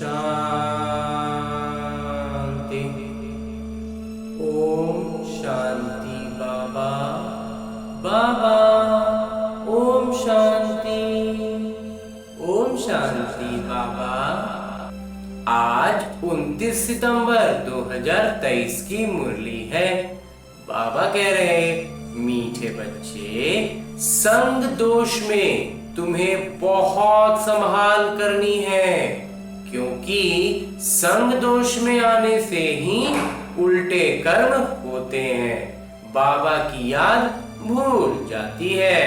शांति। ओम शांति बाबा। बाबा ओम शांति। ओम शांति बाबा। आज 29 सितंबर 2023 की मुरली है। बाबा कह रहे, मीठे बच्चे, संग दोष में तुम्हें बहुत संभाल करनी है, क्योंकि संग दोष में आने से ही उल्टे कर्म होते हैं, बाबा की याद भूल जाती है।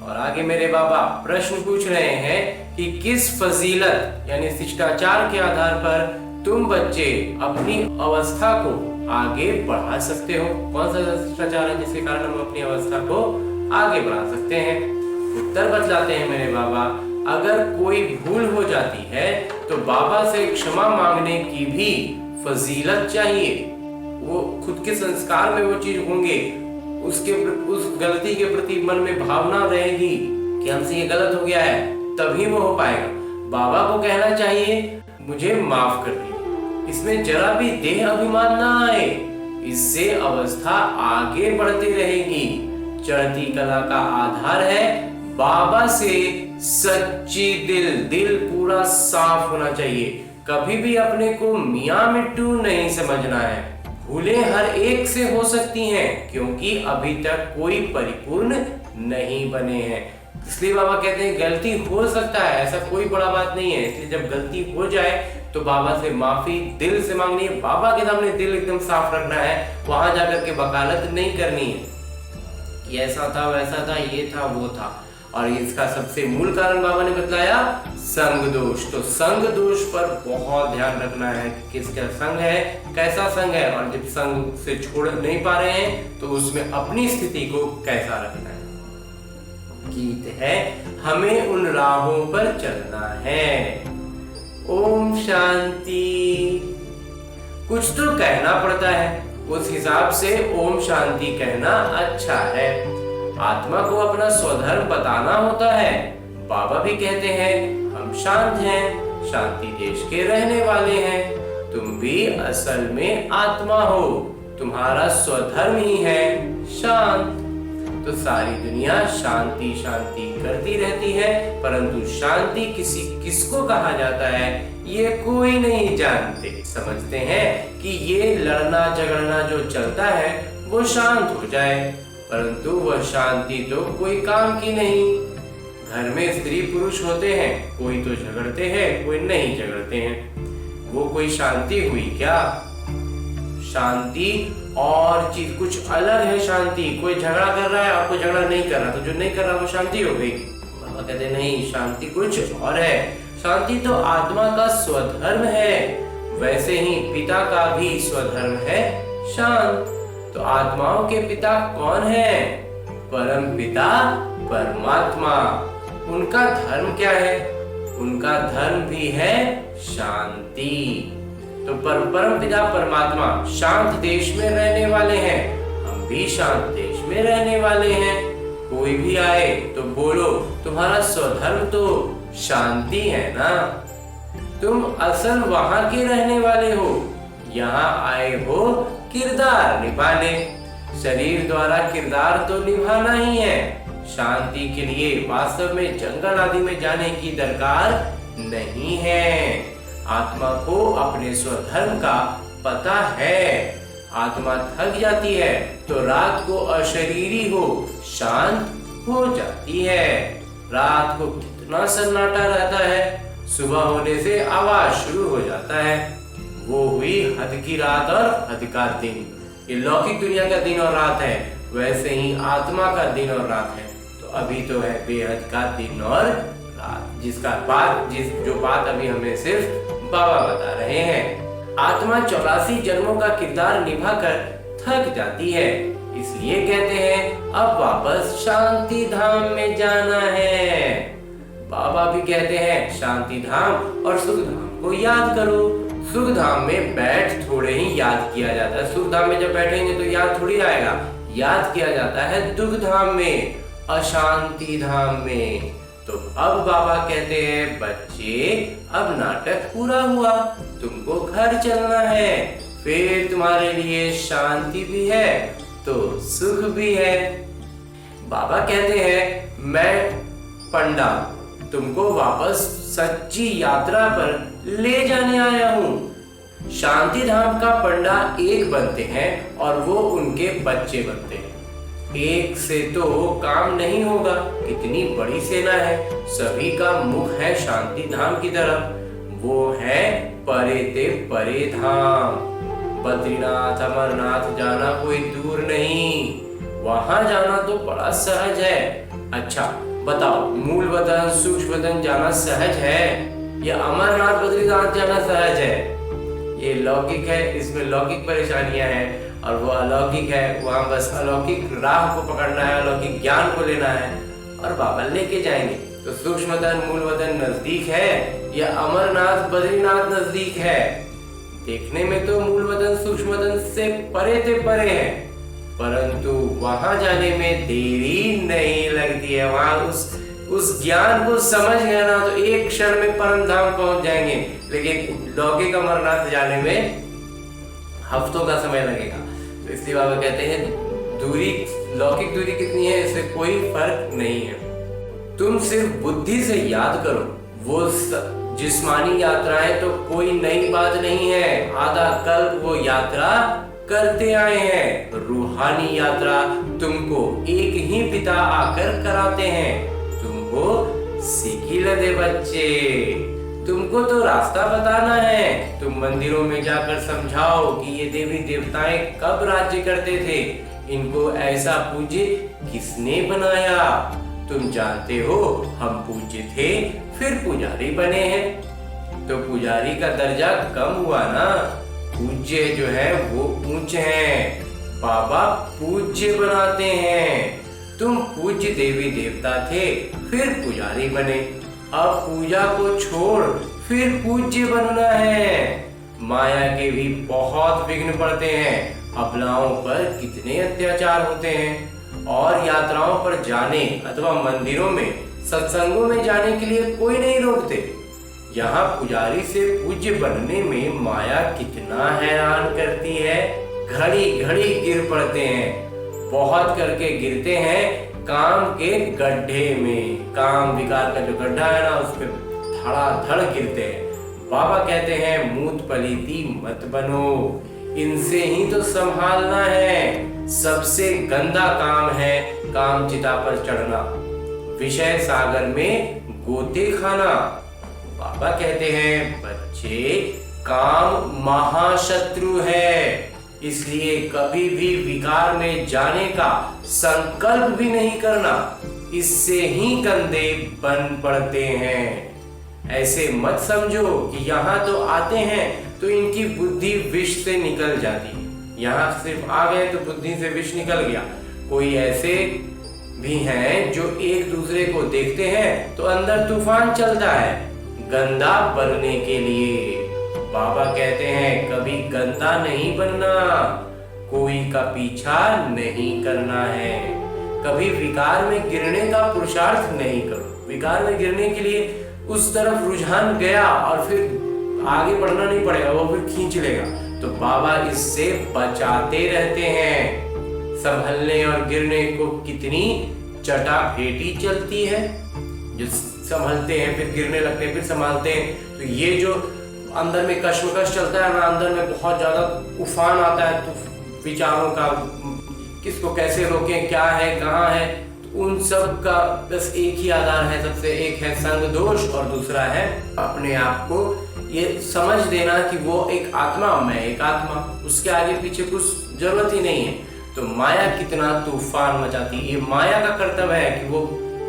और आगे मेरे बाबा प्रश्न पूछ रहे हैं कि किस फजीलत यानी शिष्टाचार के आधार पर तुम बच्चे अपनी अवस्था को आगे बढ़ा सकते हो। कौन सा शिष्टाचार है जिसके कारण हम अपनी अवस्था को आगे बढ़ा सकते हैं? उत्तर बतलाते हैं मेरे बाबा, अगर कोई भूल हो जाती है तो बाबा से क्षमा मांगने की भी फजीलत चाहिए। वो खुद के संस्कार में वो चीज होंगे, उस गलती के प्रति मन में भावना रहेगी कि हमसे ये गलत हो गया है, तभी वो हो पाएगा। बाबा को कहना चाहिए मुझे माफ कर दीजिए, इसमें जरा भी देह अभिमान ना आए, इससे अवस्था आगे बढ़ती रहेगी। चढ़ती कला का आधार है बाबा से सच्ची दिल पूरा साफ होना चाहिए। कभी भी अपने को मियां मिट्टू नहीं समझना है। भूलें हर एक से हो सकती हैं, क्योंकि अभी तक कोई परिपूर्ण नहीं बने हैं। इसलिए बाबा कहते हैं गलती हो सकता है, ऐसा कोई बड़ा बात नहीं है। इसलिए जब गलती हो जाए तो बाबा से माफी दिल से मांगनी है। बाबा के सामने दिल एकदम साफ रखना है, वहां जाकर के वकालत नहीं करनी है कि ऐसा था वैसा था ये था वो था। और इसका सबसे मूल कारण बाबा ने बतलाया संग दोष। तो संग दोष पर बहुत ध्यान रखना है कि किसका संग है, कैसा संग है, और जब संग से छोड़ नहीं पा रहे हैं तो उसमें अपनी स्थिति को कैसा रखना है। गीत है, हमें उन राहों पर चलना है। ओम शांति। कुछ तो कहना पड़ता है, उस हिसाब से ओम शांति कहना अच्छा है। आत्मा को अपना स्वधर्म बताना होता है। बाबा भी कहते हैं हम शांत हैं, शांति देश के रहने वाले हैं। तुम भी असल में आत्मा हो, तुम्हारा स्वधर्म ही है शांत। तो सारी दुनिया शांति शांति करती रहती है, परंतु शांति किसको कहा जाता है ये कोई नहीं जानते। समझते हैं कि ये लड़ना झगड़ना जो चलता है वो शांत हो जाए, परंतु वह शांति तो कोई काम की नहीं। घर में स्त्री पुरुष होते हैं, कोई तो झगड़ते हैं कोई नहीं झगड़ते हैं, वो कोई शांति हुई क्या? शांति और चीज कुछ अलग है। शांति कोई झगड़ा कर रहा है और कोई झगड़ा नहीं कर रहा, तो जो नहीं कर रहा वो शांति हो गई। बाबा कहते नहीं, शांति कुछ और है। शांति तो आत्मा का स्वधर्म है, वैसे ही पिता का भी स्वधर्म है शांत। तो आत्माओं के पिता कौन है? परम पिता परमात्मा। उनका धर्म क्या है? उनका धर्म भी है शांति। तो परम पिता परमात्मा शांत देश में रहने वाले हैं, हम भी शांत देश में रहने वाले हैं। कोई भी आए तो बोलो तुम्हारा स्वधर्म तो शांति है ना। तुम असल वहां के रहने वाले हो, यहाँ आए हो किरदार निभाने। शरीर द्वारा किरदार तो निभाना ही है। शांति के लिए वास्तव में जंगल आदि में जाने की दरकार नहीं है। आत्मा को अपने स्वधर्म का पता है। आत्मा थक जाती है तो रात को अशरीरी हो शांत हो जाती है। रात को कितना सन्नाटा रहता है, सुबह होने से आवाज शुरू हो जाता है। वो हुई हद की रात और हद का दिन। ये लौकिक दुनिया का दिन और रात है, वैसे ही आत्मा का दिन और रात है। तो अभी तो है बेहद का दिन और रात, जो बात अभी हमें सिर्फ बाबा बता रहे हैं। आत्मा 84 जन्मों का किरदार निभाकर थक जाती है, इसलिए कहते हैं अब वापस शांति धाम में जाना है। बाबा भी कहते हैं शांति धाम और सुख धाम को याद करो। सुख धाम में बैठ थोड़े ही याद किया जाता है। सुख धाम में जब बैठेंगे तो याद थोड़ी आएगा, याद किया जाता है दुख धाम में, अशांति धाम में। तो अब बाबा कहते हैं बच्चे अब नाटक पूरा हुआ, तुमको घर चलना है, फिर तुम्हारे लिए शांति भी है तो सुख भी है। बाबा कहते हैं मैं पंडा तुमको वापस सच्ची यात्रा पर ले जाने आया हूँ। शांति धाम का पंडा एक बनते हैं और वो उनके बच्चे बनते हैं। एक से तो काम नहीं होगा, कितनी बड़ी सेना है, सभी का मुख है शांति धाम की तरफ। वो है परे ते परे धाम। बद्रीनाथ अमरनाथ जाना कोई दूर नहीं, वहां जाना तो बड़ा सहज है। अच्छा बताओ, मूल वतन सूक्ष्म वतन जाना सहज है या अमरनाथ बद्रीनाथ जाना सहज है? ये लौकिक है, इसमें लौकिक परेशानियां हैं, और वो अलौकिक है, वहां बस अलौकिक राह को पकड़ना है, अलौकिक ज्ञान को लेना है और बाबा लेके जाएंगे। तो सूक्ष्म वतन मूल वतन नजदीक है या अमरनाथ बद्रीनाथ नजदीक है? देखने में तो मूल वतन सूक्ष्म वतन से परे ते परे है, परंतु वहां जाने में देरी नहीं लगती है। वहां उस ज्ञान को समझ गए ना तो एक क्षण में परम धाम पहुंच जाएंगे, लेकिन लौकिक अमरनाथ जाने में हफ्तों का समय लगेगा। तो इसलिए बाबा कहते हैं दूरी, लौकिक दूरी कितनी है इससे कोई फर्क नहीं है, तुम सिर्फ बुद्धि से याद करो। वो जिस्मानी यात्राएं तो कोई नई बात नहीं है, आधा कल्प वो यात्रा करते आए हैं। रूहानी यात्रा तुमको एक ही पिता आकर कराते हैं। तुमको सीखी दे बच्चे, तुमको तो रास्ता बताना है। तुम मंदिरों में जाकर समझाओ कि ये देवी देवताएं कब राज्य करते थे, इनको ऐसा पूज्य किसने बनाया। तुम जानते हो हम पूज्य थे फिर पुजारी बने हैं, तो पुजारी का दर्जा कम हुआ ना, पूज्य जो है वो ऊंचे हैं। बाबा पूज्य बनाते हैं। तुम पूज्य देवी देवता थे फिर पुजारी बने, अब पूजा को छोड़ फिर पूज्य बनना है। माया के भी बहुत विघ्न पड़ते हैं, अबलाओं पर कितने अत्याचार होते हैं, और यात्राओं पर जाने अथवा मंदिरों में सत्संगों में जाने के लिए कोई नहीं रोकते। यहाँ पुजारी से पूज्य बनने में माया कितना हैरान करती है, घड़ी घड़ी गिर पड़ते हैं, बहुत करके गिरते हैं काम के गड्ढे में। काम विकार का जो गड्ढा है ना उस पर धड़ाधड़ गिरते हैं। बाबा कहते हैं मूत पलीती मत बनो, इनसे ही तो संभालना है। सबसे गंदा काम है काम चिता पर चढ़ना, विषय सागर में गोते खाना। बाबा कहते हैं बच्चे काम महाशत्रु है, इसलिए कभी भी विकार में जाने का संकल्प भी नहीं करना, इससे ही गंदे बन पड़ते हैं। ऐसे मत समझो कि यहाँ तो आते हैं तो इनकी बुद्धि विष से निकल जाती है, यहाँ सिर्फ आ गए तो बुद्धि से विष निकल गया। कोई ऐसे भी हैं जो एक दूसरे को देखते हैं तो अंदर तूफान चलता है गंदा बनने के लिए। बाबा कहते हैं कभी गंदा नहीं बनना, कोई का पीछा नहीं करना है, कभी विकार में गिरने का पुरुषार्थ नहीं करो। विकार में गिरने के लिए उस तरफ रुझान गया और फिर आगे बढ़ना नहीं पड़ेगा, वो फिर खींच लेगा। तो बाबा इससे बचाते रहते हैं। संभलने और गिरने को कितनी चटाभेटी चलती है, जो संभलते हैं फिर गिरने लगते हैं फिर संभालते हैं। तो ये जो अंदर में कश्मकश चलता है ना, अंदर में बहुत ज्यादा उफान आता है तो विचारों का, किसको कैसे रोकें, क्या है कहाँ है, तो उन सब का बस एक ही आधार है सबसे, एक है संग दोष और दूसरा है अपने आप को ये समझ देना कि वो एक आत्मा, मैं एक आत्मा, उसके आगे पीछे कुछ जरूरत ही नहीं है। तो माया कितना तूफान मचाती है, ये माया का कर्तव्य है कि वो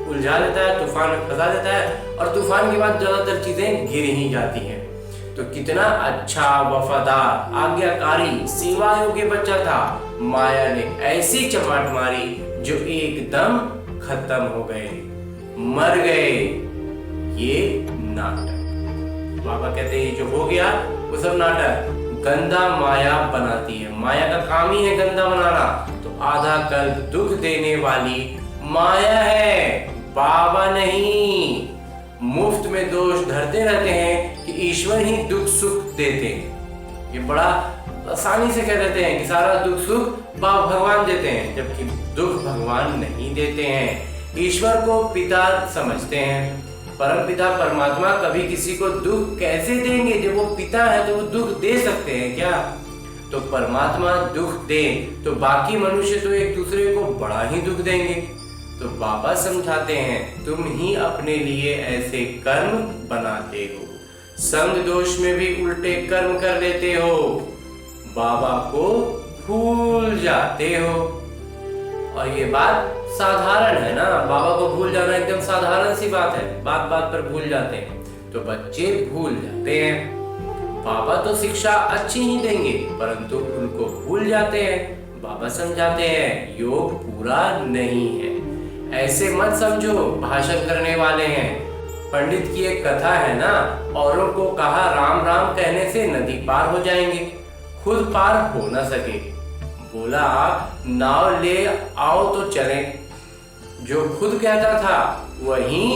उलझा लेता है, तूफान में फंसा देता है, और तूफान के बाद ज्यादातर चीजें गिर ही जाती हैं। तो कितना अच्छा वफादार आज्ञाकारी सेवा योग्य बच्चा था, माया ने ऐसी चमाट मारी जो एकदम खत्म हो गए, मर गए। ये नाटक, बाबा कहते हैं जो हो गया वो सब नाटक, गंदा माया बनाती है, माया का काम ही है गंदा बनाना। तो आधा कल्प दुख देने वाली माया है, बाबा नहीं। मुफ्त में दोष धरते रहते हैं कि ईश्वर ही दुख सुख देते हैं। ये बड़ा आसानी से कह देते हैं कि सारा दुख सुख भगवान देते हैं, जबकि दुख भगवान नहीं देते हैं। ईश्वर को पिता समझते हैं। परम पिता परमात्मा कभी किसी को दुख कैसे देंगे? जब वो पिता है तो वो दुख दे सकते हैं क्या? तो परमात्मा दुख दे तो बाकी मनुष्य तो एक दूसरे को बड़ा ही दुख देंगे। तो बाबा समझाते हैं, तुम ही अपने लिए ऐसे कर्म बनाते हो, संग दोष में भी उल्टे कर्म कर लेते हो, बाबा को भूल जाते हो। और ये बात साधारण है ना, बाबा को भूल जाना एकदम साधारण सी बात है, बात बात पर भूल जाते हैं। तो बच्चे भूल जाते हैं। बाबा तो शिक्षा अच्छी ही देंगे परंतु उनको भूल जाते हैं। बाबा समझाते हैं योग पूरा नहीं है। ऐसे मत समझो भाषण करने वाले हैं। पंडित की एक कथा है ना, औरों को कहा राम राम कहने से नदी पार हो जाएंगे, खुद पार हो न सके। बोला नाव ले आओ तो चले। जो खुद कहता था वही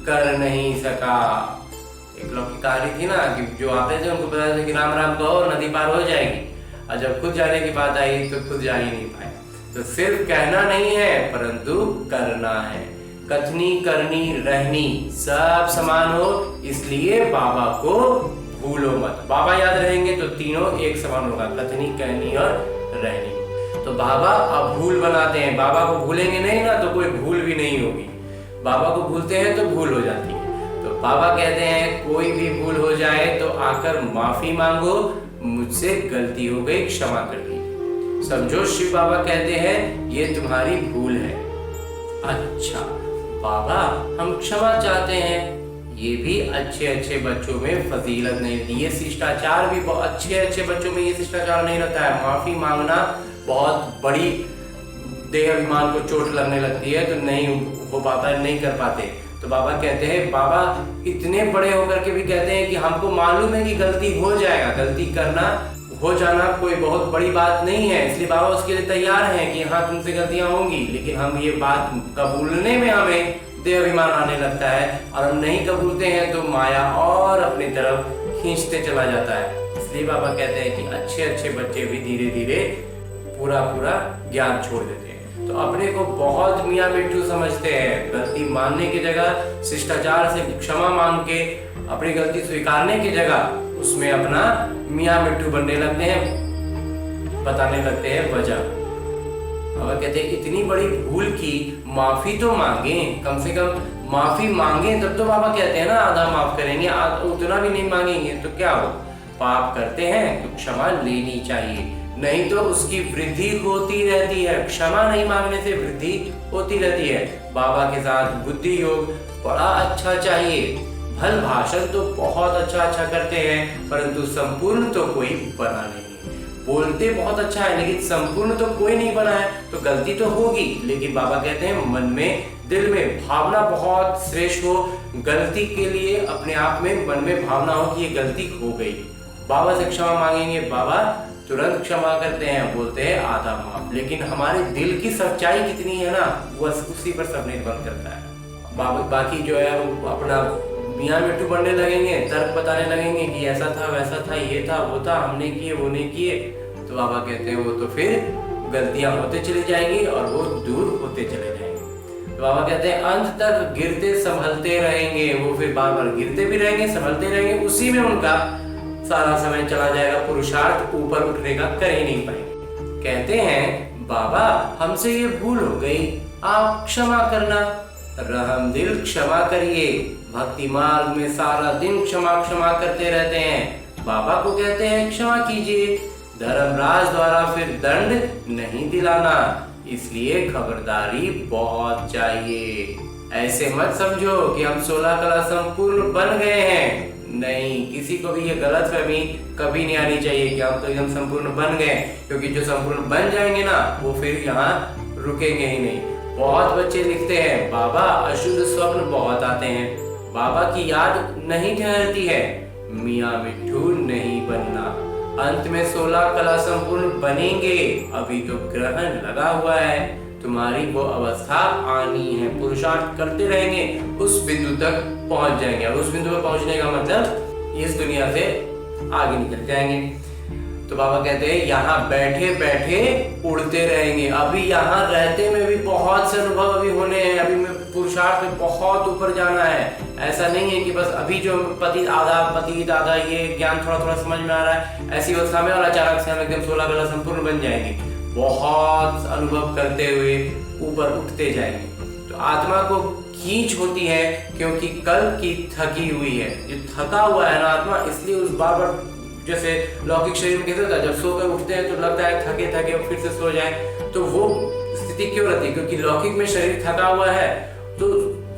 कर नहीं सका। एक लोग की कहानी थी ना कि जो आते थे उनको पता था कि राम राम कहो नदी पार हो जाएगी, और जब खुद जाने की बात आई तो खुद जा ही नहीं पाए। तो सिर्फ कहना नहीं है परंतु करना है। कथनी करनी रहनी सब समान हो, इसलिए बाबा को भूलो मत। बाबा याद रहेंगे तो तीनों एक समान होगा, कथनी कहनी और रहनी। तो बाबा अब भूल बनाते हैं। बाबा को भूलेंगे नहीं ना तो कोई भूल भी नहीं होगी। बाबा को भूलते हैं तो भूल हो जाती है। तो बाबा कहते हैं कोई भी भूल हो जाए तो आकर माफी मांगो, मुझसे गलती हो गई, क्षमा कर दी। समझो शिव बाबा कहते हैं ये तुम्हारी भूल है। अच्छा बाबा हम क्षमा चाहते हैं। ये भी अच्छे अच्छे बच्चों में फजीलत नहीं रहती, ये शिष्टाचार भी बहुत अच्छे बच्चों में ये शिष्टाचार नहीं रहता है। माफी मांगना बहुत बड़ी देह अभिमान को चोट लगने लगती है, तो नहीं हो पाता है, नहीं कर पाते। तो बाबा कहते हैं, बाबा इतने बड़े होकर के भी कहते हैं कि हमको मालूम है कि गलती हो जाएगा, गलती करना हो जाना कोई बहुत बड़ी बात नहीं है, इसलिए बाबा उसके लिए तैयार हैं कि हाँ तुमसे गलतियां होंगी, लेकिन हम ये बात कबूलने में हमें देह अभिमान आने लगता है, और हम नहीं कबूलते हैं तो माया और अपनी तरफ खींचते चला जाता है। इसलिए बाबा कहते हैं कि अच्छे अच्छे बच्चे भी धीरे धीरे पूरा ज्ञान छोड़ देते हैं। तो अपने को बहुत मियाँ मिट्टू समझते हैं। गलती मानने की जगह शिष्टाचार से क्षमा मांग के अपनी गलती स्वीकारने की जगह उसमें अपना मियाँ मिट्टू बनने लगते हैं, बताने लगते हैं वजह। अब कहते हैं इतनी बड़ी भूल की माफी तो मांगे, कम से कम माफी मांगे तब तो बाबा कहते हैं ना आधा माफ करेंगे, उतना भी नहीं मांगेंगे तो क्या हो। पाप करते हैं तो क्षमा लेनी चाहिए, नहीं तो उसकी वृद्धि होती रहती है। क्षमा नहीं मांगने से वृद्धि होती रहती है। बाबा के साथ बुद्धि योग बड़ा अच्छा चाहिए। भल भाषण तो बहुत अच्छा करते हैं परंतु संपूर्ण तो कोई बना नहीं। बोलते बहुत अच्छा है लेकिन संपूर्ण तो कोई नहीं बना है, तो गलती तो होगी, लेकिन बाबा कहते हैं मन में दिल में भावना बहुत श्रेष्ठ हो। गलती के लिए अपने आप में मन में भावना हो कि ये गलती हो गई, बाबा से क्षमा मांगेंगे, बाबा तुरंत क्षमा करते हैं, बोलते हैं आधा माफ। लेकिन हमारे दिल की सच्चाई कितनी है ना, वो उसी पर सब निर्भर करता है। बाकी जो है वो अपना मियाँ मिट्टू बनने लगेंगे, तर्क बताने लगेंगे कि ऐसा था वैसा था, ये था वो था, हमने किए वो नहीं किए। तो बाबा कहते हैं वो तो फिर गलतियां होते चली जाएंगी और वो दूर होते चले जाएंगे। तो बाबा कहते हैं अंत तक गिरते संभलते रहेंगे। वो फिर बार बार गिरते भी रहेंगे, संभलते रहेंगे, उसी में उनका सारा समय चला जाएगा। पुरुषार्थ ऊपर उठने का कर ही नहीं पाएंगे। कहते हैं बाबा हमसे ये भूल हो गई, आप क्षमा करना, रहम दिल क्षमा करिए। भक्ति मार्ग में सारा दिन क्षमा करते रहते हैं। बाबा को कहते हैं क्षमा कीजिए, धर्मराज द्वारा फिर दंड नहीं दिलाना, इसलिए खबरदारी बहुत चाहिए। ऐसे मत समझो कि हम 16 कला संपूर्ण बन गए हैं। नहीं, किसी को भी ये गलतफहमी कभी नहीं आनी चाहिए कि हम तो एकदम संपूर्ण बन गए, क्योंकि जो संपूर्ण बन जाएंगे ना वो फिर यहाँ रुकेंगे ही नहीं। बहुत बच्चे लिखते हैं बाबा अशुद्ध स्वप्न बहुत आते हैं, बाबा की याद नहीं ठहरती है, मियाँ मिट्टू नहीं बनना। अंत में 16 कला संपूर्ण बनेंगे, अभी तो ग्रहण लगा हुआ है। तुम्हारी वो अवस्था आनी है। पुरुषार्थ करते रहेंगे, उस बिंदु तक पहुंच जाएंगे। और उस बिंदु पर पहुंचने का मतलब इस दुनिया से आगे निकल जाएंगे। तो बाबा कहते हैं यहाँ बैठे बैठे उड़ते रहेंगे। अभी यहाँ रहते में भी बहुत से अनुभव अभी होने हैं, अभी में पुरुषार्थ में बहुत ऊपर जाना है। ऐसा नहीं है कि बस अभी जो पति आधा ये ज्ञान थोड़ा थोड़ा समझ में आ रहा है ऐसी अवस्था में, और अचानक से हम एकदम 16 कला संपूर्ण बन जाएंगे। बहुत अनुभव करते हुए ऊपर उठते जाएंगे। तो आत्मा को खींच होती है क्योंकि कल की थकी हुई है। जो थका हुआ है ना आत्मा, इसलिए उस बार जैसे लौकिक शरीर में कैसे होता है, जब सोकर उठते हैं तो लगता है थके थके फिर से सो जाए। तो वो स्थिति क्यों रहती है? क्योंकि लौकिक में शरीर थका हुआ है तो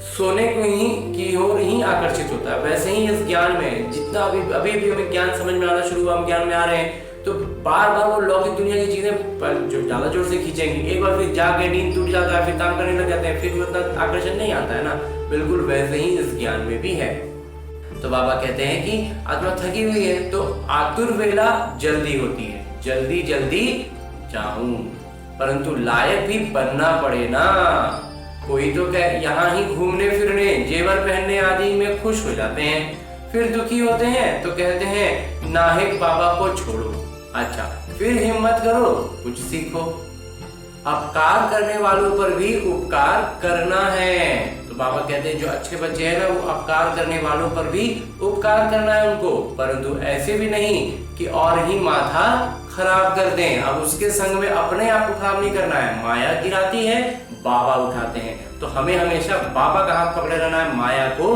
सोने को की ओर ही आकर्षित होता है। वैसे ही इस ज्ञान में जितना अभी हमें ज्ञान समझ में आना शुरू हुआ, हम ज्ञान में आ रहे हैं, तो बार बार वो लौकिक दुनिया की चीजें जो ज्यादा जोर से खींचेंगी। एक बार फिर जाके नींद टूट जाता है, फिर काम करने लग जाते हैं, फिर उतना आकर्षण नहीं आता है ना। बिल्कुल वैसे ही इस ज्ञान में भी है। तो बाबा कहते हैं कि आत्मा थकी हुई है तो आतुर वेला जल्दी होती है, जल्दी जल्दी जाऊं, परंतु लायक भी बनना पड़े ना। कोई तो यहाँ ही घूमने फिरने जेवर पहनने आदि में खुश हो जाते हैं, फिर दुखी होते हैं तो कहते हैं नाहिक बाबा को छोड़ो। अच्छा, फिर हिम्मत करो, कुछ सीखो। अपकार करने वालों पर भी उपकार करना है। तो बाबा कहते हैं जो अच्छे बच्चे हैं ना, वो अपकार करने वालों पर भी उपकार करना है उनको, परंतु ऐसे भी नहीं कि और ही माथा खराब कर दें। अब उसके संग में अपने आप को खराब नहीं करना है। माया गिराती है, बाबा उठाते हैं। तो हमें हमेशा बाबा का हाथ पकड़े रहना है, माया को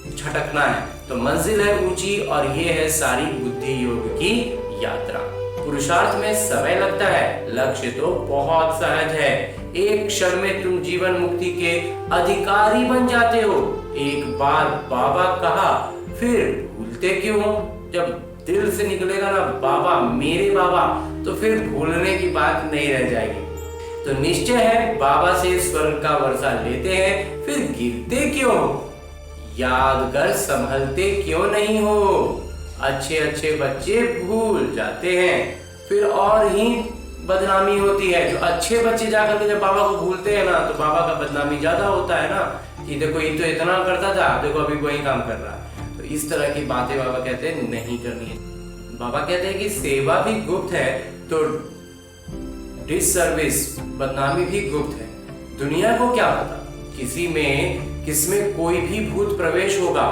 झटकना है। तो मंजिल है ऊंची और ये है सारी बुद्धि योग की यात्रा। पुरुषार्थ में समय लगता है, लक्ष्य तो बहुत सहज है। एक क्षण में तुम जीवन मुक्ति के अधिकारी बन जाते हो। एक बार बाबा कहा फिर भूलते क्यों हो? जब दिल से निकलेगा ना बाबा मेरे बाबा, तो फिर भूलने की बात नहीं रह जाएगी। तो निश्चय है बाबा से स्वर्ग का वर्षा लेते हैं, फिर गिरते क्यों? याद कर संभलते क्यों नहीं हो? अच्छे अच्छे बच्चे भूल जाते हैं, फिर और ही बदनामी होती है। जो अच्छे बच्चे जाकर के जब बाबा को भूलते हैं ना, तो बाबा का बदनामी ज्यादा होता है ना, कि देखो ये तो इतना करता था, देखो अभी वही काम कर रहा है। तो इस तरह की बातें बाबा कहते हैं नहीं करनी है। बाबा कहते हैं कि सेवा भी गुप्त है तो डिससर्विस बदनामी भी गुप्त है। दुनिया को क्या पता किसमें कोई भी भूत प्रवेश होगा,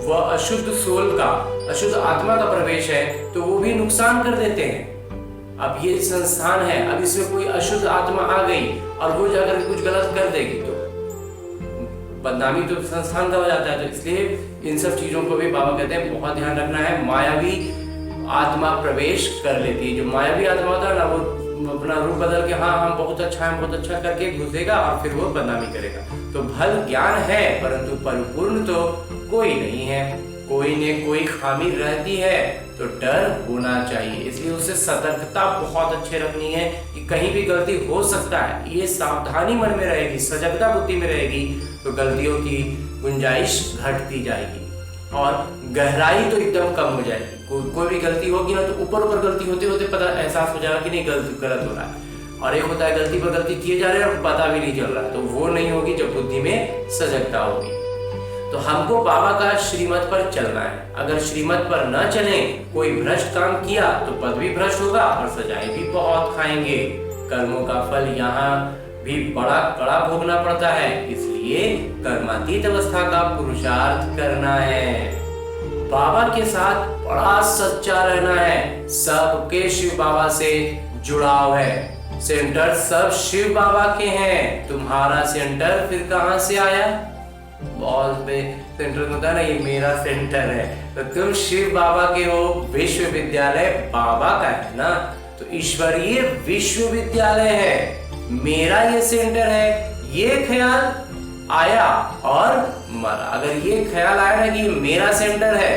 वह अशुद्ध सोल का, अशुद्ध आत्मा का प्रवेश है, तो वो भी नुकसान कर देते हैं। अब ये संस्थान है, अब इसमें कोई अशुद्ध आत्मा आ गई और वो जाकर कुछ गलत कर देगी तो बदनामी तो संस्थान का हो जाता है। तो इसलिए इन सब चीजों को भी बाबा कहते हैं बहुत ध्यान रखना है। मायावी आत्मा प्रवेश कर लेती है। जो मायावी आत्मा होता है ना, वो अपना रूप बदल के हाँ हम बहुत अच्छा करके घुसेगा और फिर वो बदनामी करेगा। तो भल ज्ञान है परंतु परिपूर्ण तो कोई नहीं है। कोई ने कोई खामी रहती है तो डर होना चाहिए। इसलिए उसे सतर्कता बहुत अच्छे रखनी है कि कहीं भी गलती हो सकता है। ये सावधानी मन में रहेगी, सजगता बुद्धि में रहेगी, तो गलतियों की गुंजाइश घटती जाएगी और गहराई तो एकदम कम हो जाएगी। कोई भी गलती होगी ना, तो ऊपर गलती होते होते पता एहसास हो जाएगा कि नहीं गलत हो रहा है। और एक होता है गलती पर गलती किए जा रहे हैं और पता भी नहीं चल रहा है, तो वो नहीं होगी जब बुद्धि में सजगता होगी। तो हमको बाबा का श्रीमत पर चलना है। अगर श्रीमत पर न चले, कोई भ्रष्ट काम किया तो पद भी भ्रष्ट होगा और सजाएं भी बहुत खाएंगे। कर्मों का फल यहाँ भी बड़ा कड़ा भोगना पड़ता है। इसलिए कर्मातीत अवस्था का पुरुषार्थ करना है। बाबा के साथ बड़ा सच्चा रहना है। सबके शिव बाबा से जुड़ाव है। सेंटर सब शिव बाबा के हैं। तुम्हारा सेंटर फिर कहां से आया? बहुत पे सेंटर होता है ना, ये मेरा सेंटर है, तो तुम शिव बाबा के हो। विश्वविद्यालय बाबा का है ना, तो ईश्वरीय विश्वविद्यालय है। मेरा ये सेंटर है। ये ख्याल आया और मरा। अगर ये ख्याल आया ना कि मेरा सेंटर है,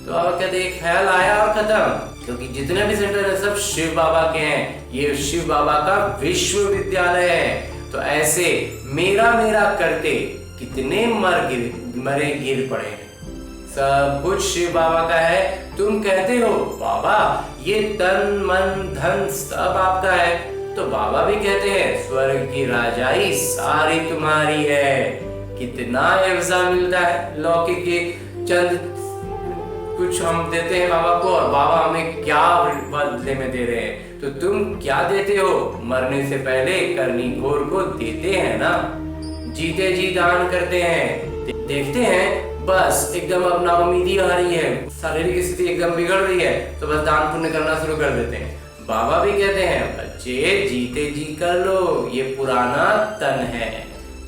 तो आप कहते हैं ख्याल आया और खत्म। क्योंकि जितने भी सेंटर है सब शिव बाबा के हैं। ये शिव बाबा का विश्वविद्यालय है। तो ऐसे मेरा करते कितने मरे गिर पड़े हैं। सब कुछ शिव बाबा का है। तुम कहते हो बाबा ये तन मन धन सब आपका है, तो बाबा भी कहते हैं स्वर्ग की राजाई सारी तुम्हारी है। कितना एवजा मिलता है, लौकिक के चंद कुछ हम देते हैं बाबा को, और बाबा हमें क्या बदले में दे रहे हैं। तो तुम क्या देते हो? मरने से पहले करनी घोर को देते हैं ना, जीते जी दान करते हैं। देखते हैं बस एकदम अब नाउमीदी आ रही है, शारीरिक स्थिति एकदम बिगड़ रही है, तो बस दान पुण्य करना शुरू कर देते हैं। बाबा भी कहते हैं बच्चे जीते जी कर लो, ये पुराना तन है,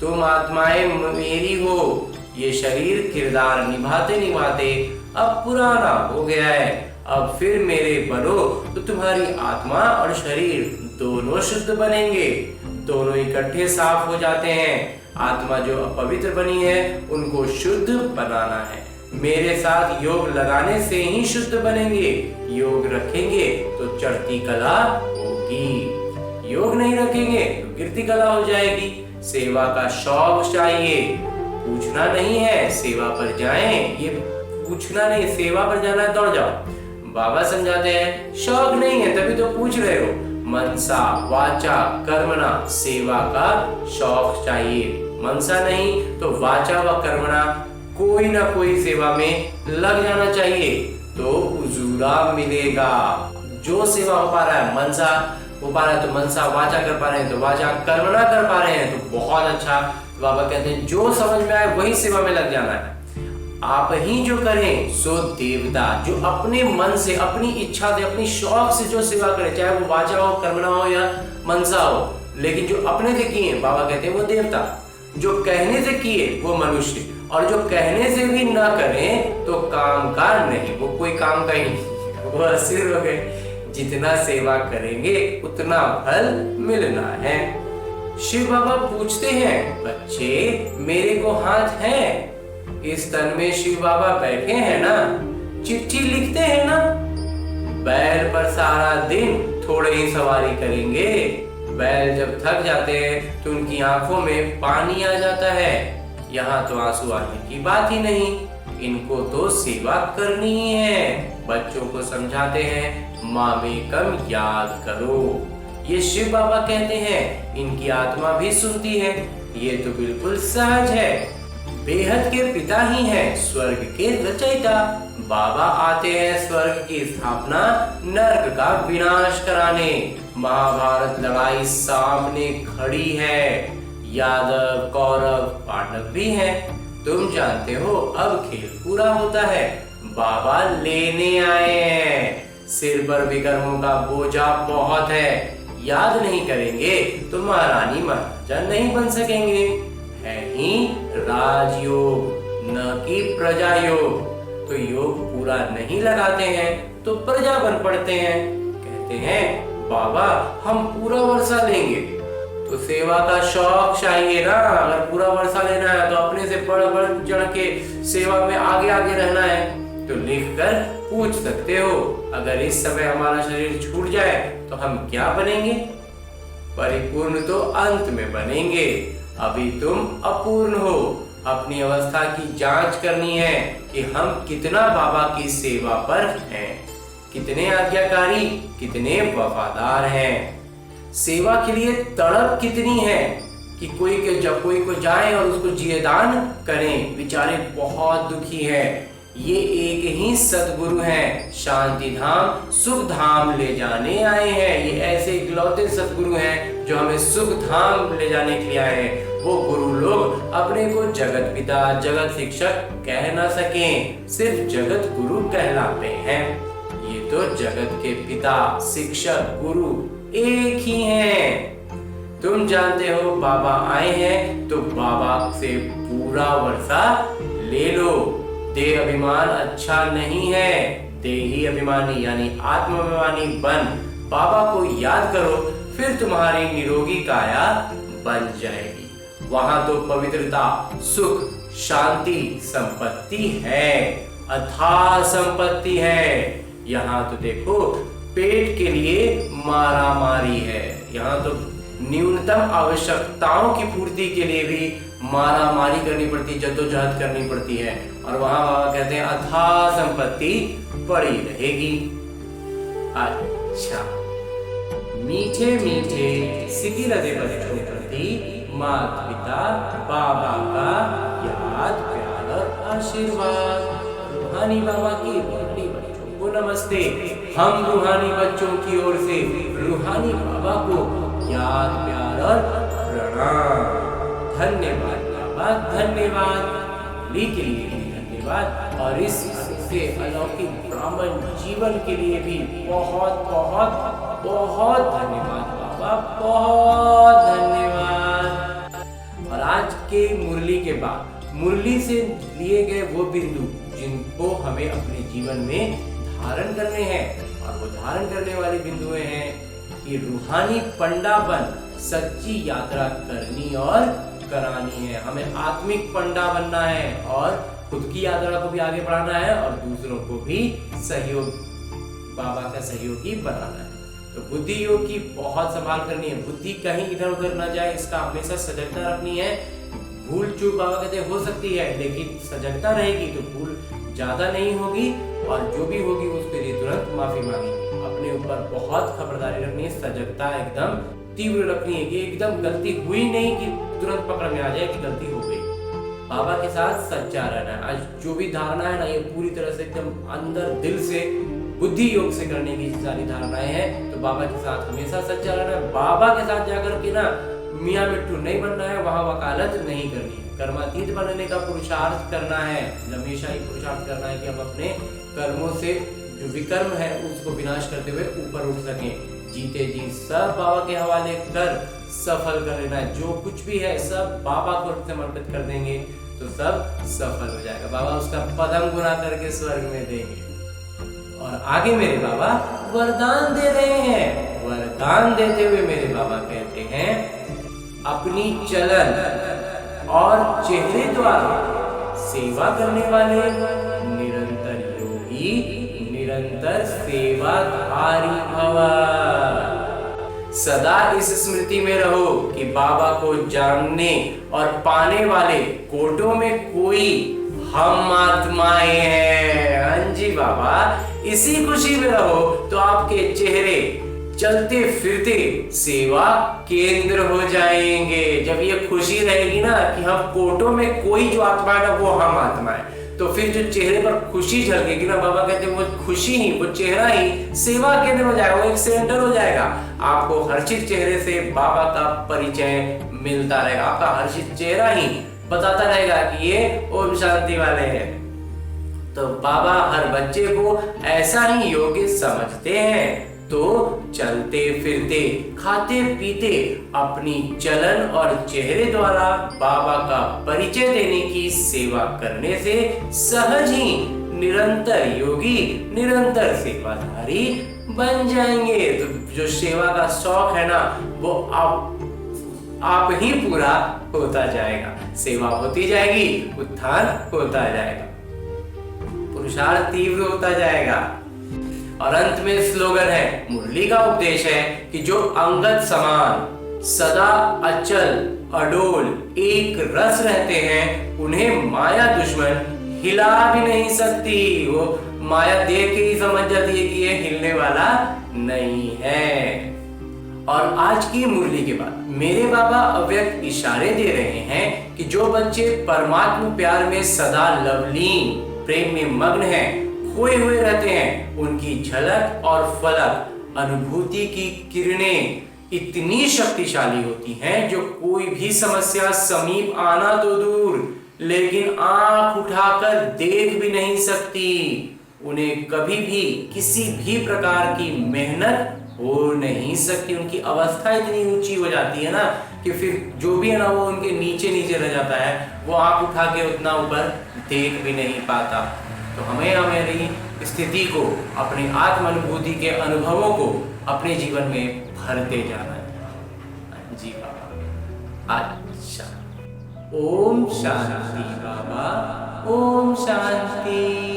तुम आत्माएं मेरी हो। ये शरीर किरदार निभाते निभाते अब पुराना हो गया है, अब फिर मेरे बनो तो तुम्हारी आत्मा और शरीर दोनों शुद्ध बनेंगे, दोनों इकट्ठे साफ हो जाते हैं। आत्मा जो अपवित्र बनी है उनको शुद्ध बनाना है, मेरे साथ योग लगाने से ही शुद्ध बनेंगे। योग रखेंगे तो चढ़ती कला होगी, योग नहीं रखेंगे तो गिरती कला हो जाएगी। सेवा का शौक चाहिए, पूछना नहीं है सेवा पर जाएं, ये पूछना नहीं, सेवा पर जाना है दौड़ जाओ। बाबा समझाते हैं शौक नहीं है तभी तो पूछ रहे हो। मनसा वाचा कर्मणा, सेवा का शौक चाहिए। मनसा नहीं तो वाचा व कर्मणा, कोई ना कोई सेवा में लग जाना चाहिए तो उजूरा मिलेगा। जो सेवा हो पा रहा है, मनसा हो पा रहा है तो मनसा, वाचा कर पा रहे हैं तो वाचा, कर्मणा कर पा रहे हैं तो बहुत अच्छा। बाबा कहते हैं जो समझ में आए वही सेवा में लग जाना है। आप ही जो करें सो देवता, जो अपने मन से, अपनी इच्छा से, अपनी शौक से जो सेवा करे, चाहे वो वाचा हो, कर्मणा हो या मनसा हो, लेकिन जो अपने से किए बाबा कहते हैं वो देवता, जो कहने से किए वो मनुष्य, और जो कहने से भी ना करें तो काम का नहीं, वो कोई काम का ही नहीं, वो असुर हो गए। जितना सेवा करेंगे उतना फल मिलना है। शिव बाबा पूछते हैं बच्चे मेरे को हाथ है? इस तन में शिव बाबा बैठे हैं ना, चिट्ठी लिखते हैं ना। बैल पर सारा दिन थोड़े ही सवारी करेंगे, बैल जब थक जाते हैं तो उनकी आंखों में पानी आ जाता है। यहाँ तो आंसू आने की बात ही नहीं, इनको तो सेवा करनी ही है। बच्चों को समझाते हैं मामेकम याद करो, ये शिव बाबा कहते हैं, इनकी आत्मा भी सुनती है, ये तो बिल्कुल सहज है। बेहद के पिता ही हैं, स्वर्ग के रचयिता। बाबा आते हैं स्वर्ग की स्थापना, नर्क का विनाश कराने। महाभारत लड़ाई सामने खड़ी है, यादव कौरव पांडव भी हैं। तुम जानते हो अब खेल पूरा होता है, बाबा लेने आए हैं। सिर पर विकर्मों का बोझा बहुत है, याद नहीं करेंगे तो महारानी महाराजा नहीं बन सकेंगे। है ही राजयोग न कि प्रजा योग, तो योग पूरा नहीं लगाते हैं तो प्रजा बन पड़ते हैं। कहते हैं बाबा हम पूरा वर्षा लेंगे, तो सेवा का शौक चाहिए ना। अगर पूरा वर्षा लेना है तो अपने से बढ़ बढ़ चढ़ के सेवा में आगे आगे रहना है तो लिखकर पूछ सकते हो। अगर इस समय हमारा शरीर छूट जाए तो हम क्या बनेंगे? परिपूर्ण तो अंत में बनेंगे, अभी तुम अपूर्ण हो। अपनी अवस्था की जांच करनी है कि हम कितना बाबा की सेवा पर हैं, कितने आज्ञाकारी, कितने वफादार हैं। सेवा के लिए तड़प कितनी है कि कोई को जाए और उसको जियेदान करें। बेचारे बहुत दुखी है। ये एक ही सदगुरु हैं, शांति धाम सुख धाम ले जाने आए हैं। ये ऐसे इकलौते सदगुरु हैं जो हमें सुख धाम ले जाने के लिए आए हैं। वो गुरु लोग अपने को जगत पिता जगत शिक्षक कह ना सकें, सिर्फ जगत गुरु कहलाते हैं। ये तो जगत के पिता शिक्षक गुरु एक ही हैं। तुम जानते हो बाबा आए हैं तो बाबा से पूरा वर्षा ले लो। देह अभिमान अच्छा नहीं है, देही अभिमानी यानी आत्माभिमानी बन बाबा को याद करो, फिर तुम्हारी निरोगी काया बन जाएगी। वहां तो पवित्रता सुख शांति संपत्ति है, अथाह संपत्ति है। यहाँ तो देखो पेट के लिए मारा मारी है, यहाँ तो न्यूनतम आवश्यकताओं की पूर्ति के लिए भी मारा मारी करनी पड़ती, जद्दोजहद करनी पड़ती है। और वहां बाबा कहते हैं अथाह संपत्ति पड़ी रहेगी। अच्छा, मीठे मीठे सिकिलते बच्चों प्रति माता पिता बाबा का याद प्यार और आशीर्वाद। रूहानी बाबा की रूहानी बच्चों को नमस्ते। हम रूहानी बच्चों की ओर से रूहानी बाबा को याद प्यार और प्रणाम। धन्यवाद बाबा, धन्यवाद के लिए धन्यवाद, और इस से अलौकिक ब्राह्मण जीवन के लिए भी बहुत बहुत बहुत धन्यवाद बाबा, बहुत धन्यवाद। और आज के मुरली के बाद मुरली से लिए गए वो बिंदु जिनको हमें अपने जीवन में धारण करने हैं, और वो धारण करने वाले बिंदुएं हैं कि रूहानी पंडा बन सच्ची यात्रा करनी और करानी है। हमें आत्मिक पंडा बनना है और खुद की यात्रा को भी आगे बढ़ाना है और दूसरों को भी सहयोग, बाबा का सहयोगी बनाना है। तो बुद्धि योग की बहुत संभाल करनी है। बुद्धि कहीं इधर उधर न जाए, इसका हमेशा सजगता रखनी है। भूल चूक बाबा कहते हो सकती है, लेकिन सजगता रहेगी तो भूल ज्यादा नहीं होगी, और जो भी होगी उसके लिए तुरंत माफी मांगेंगे। अपने ऊपर बहुत खबरदारी रखनी है, सजगता एकदम तीव्र रखनी है कि एकदम गलती हुई नहीं कि तुरंत पकड़ में आ जाए कि गलती हो गई। बाबा के साथ सच्चा रहना है। आज जो भी धारणा है ना, ये पूरी तरह से एकदम अंदर दिल से बुद्धि योग से करने की सारी धारणाएं हैं। तो बाबा के साथ हमेशा सच्चा रहना है। बाबा के साथ जाकर के ना मियाँ मिट्टू नहीं बनना है, वहां वकालत नहीं करनी है। कर्मातीत बनने का पुरुषार्थ करना है, हमेशा ही पुरुषार्थ करना है कि हम अपने कर्मों से जो विकर्म है उसको विनाश करते हुए ऊपर उठ सकें। जीते जी सब बाबा के हवाले कर सफल कर लेना है। जो कुछ भी है सब बाबा को समर्पित कर देंगे तो सब सफल हो जाएगा। बाबा उसका पदम गुना करके स्वर्ग में देंगे। और आगे मेरे बाबा वरदान दे रहे हैं। वरदान देते हुए मेरे बाबा कहते हैं, अपनी चलन और चेहरे द्वारा सेवा करने वाले निरंतर योगी निरंतर सेवाधारी भव। सदा इस स्मृति में रहो कि बाबा को जानने और पाने वाले कोटों में कोई हम आत्माएं हैं। हाँ जी बाबा, इसी खुशी में रहो तो आपके चेहरे चलते फिरते सेवा केंद्र हो जाएंगे। जब ये खुशी रहेगी ना कि हम कोटों में कोई जो आत्मा है ना वो हम आत्मा है, तो फिर जो चेहरे पर खुशी झलकेगी ना, बाबा कहते हैं वो खुशी ही, वो चेहरा ही सेवा केंद्र हो जाएगा, वो एक सेंटर हो जाएगा। आपको हर्षित चेहरे से बाबा का परिचय मिलता रहेगा। आपका हर्षित चेहरा ही बताता रहेगा कि ये ओम शांति वाले हैं। तो बाबा हर बच्चे को ऐसा ही योग्य समझते हैं। तो चलते फिरते खाते पीते अपनी चलन और चेहरे द्वारा बाबा का परिचय देने की सेवा करने से सहज ही निरंतर योगी निरंतर सेवाधारी बन जाएंगे। तो जो सेवा का शौक है ना वो आप ही पूरा होता जाएगा। सेवा होती जाएगी, उत्थान होता जाएगा, पुरुषार्थ तीव्र होता जाएगा। और अंत में स्लोगन है, मुरली का उपदेश है कि जो अंगद समान सदा अचल अडोल एक रस रहते हैं उन्हें माया दुश्मन हिला भी नहीं सकती। वो माया देख के ही समझ जाती है कि ये हिलने वाला नहीं है। और आज की मुरली के बाद मेरे बाबा अव्यक्त इशारे दे रहे हैं कि जो बच्चे परमात्मा प्यार में सदा लवलीन प्रेम में मग्न हैं, खोए हुए रहते हैं, उनकी झलक और फलक अनुभूति की किरणें इतनी शक्तिशाली होती हैं जो कोई भी समस्या समीप आना तो दूर, लेकिन आंख उठाकर देख भी नहीं सकती। उन्हें कभी भी किसी भी प्रकार की मेहनत हो नहीं सकती। उनकी अवस्था इतनी ऊंची हो जाती है ना कि फिर जो भी है ना वो उनके नीचे नीचे रह जाता है। वो आंख उठा के उतना ऊपर देख भी नहीं पाता। तो हमें हमारी स्थिति को, अपनी आत्म अनुभूति के अनुभवों को अपने जीवन में भरते जाना है। जी बाबा। अच्छा, ओम शांति बाबा, ओम शांति।